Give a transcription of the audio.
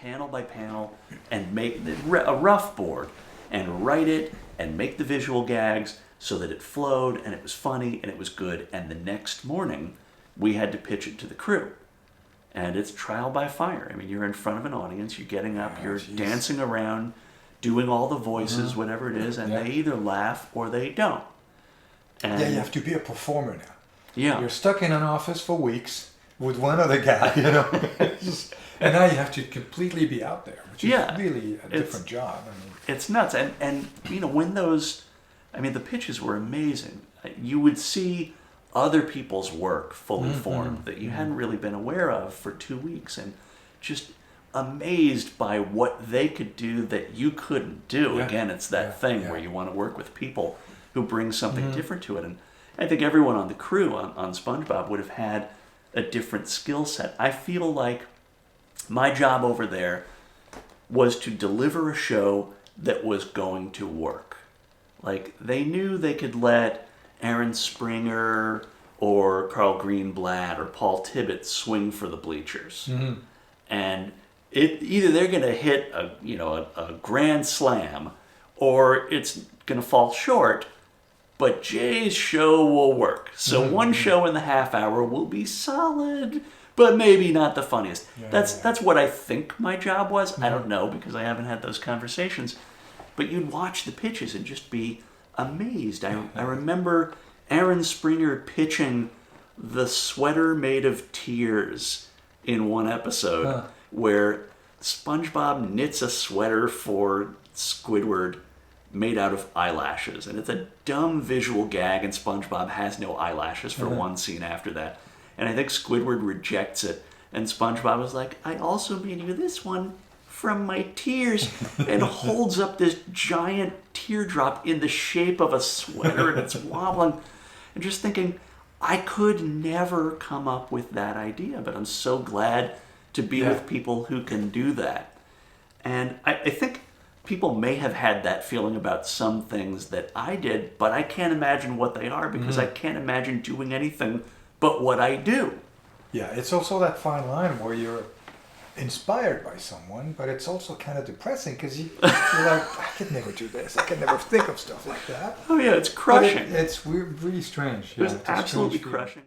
panel by panel and make a rough board and write it and make the visual gags so that it flowed and it was funny and it was good. And the next morning, we had to pitch it to the crew. And it's trial by fire. I mean, you're in front of an audience, you're getting up, you're dancing around, doing all the voices, whatever it is, and they either laugh or they don't. And you have to be a performer now. Yeah. You're stuck in an office for weeks with one other guy, and now you have to completely be out there, which is really a different job. I mean, it's nuts. And when the pitches were amazing. You would see other people's work fully formed that you hadn't really been aware of for 2 weeks, and just amazed by what they could do that you couldn't do. Again, it's that thing where you want to work with people who bring something different to it. And I think everyone on the crew on SpongeBob would have had a different skill set. I feel like my job over there was to deliver a show that was going to work. Like, they knew they could let Aaron Springer or Carl Greenblatt or Paul Tibbett swing for the bleachers. And either they're going to hit a grand slam or it's going to fall short, but Jay's show will work. So one show in the half hour will be solid, but maybe not the funniest. That's what I think my job was. I don't know, because I haven't had those conversations. But you'd watch the pitches and just be amazed. I remember Aaron Springer pitching the sweater made of tears in one episode where SpongeBob knits a sweater for Squidward made out of eyelashes. And it's a dumb visual gag, and SpongeBob has no eyelashes for one scene after that. And I think Squidward rejects it. And SpongeBob is like, I also made you this one from my tears, and holds up this giant teardrop in the shape of a sweater, and it's wobbling. And just thinking, I could never come up with that idea, but I'm so glad to be with people who can do that. And I think people may have had that feeling about some things that I did, but I can't imagine what they are, because I can't imagine doing anything but what I do. Yeah, it's also that fine line where you're inspired by someone, but it's also kind of depressing, because you're like, I could never do this. I could never think of stuff like that. Oh yeah, it's crushing. It's really strange. It's absolutely crushing.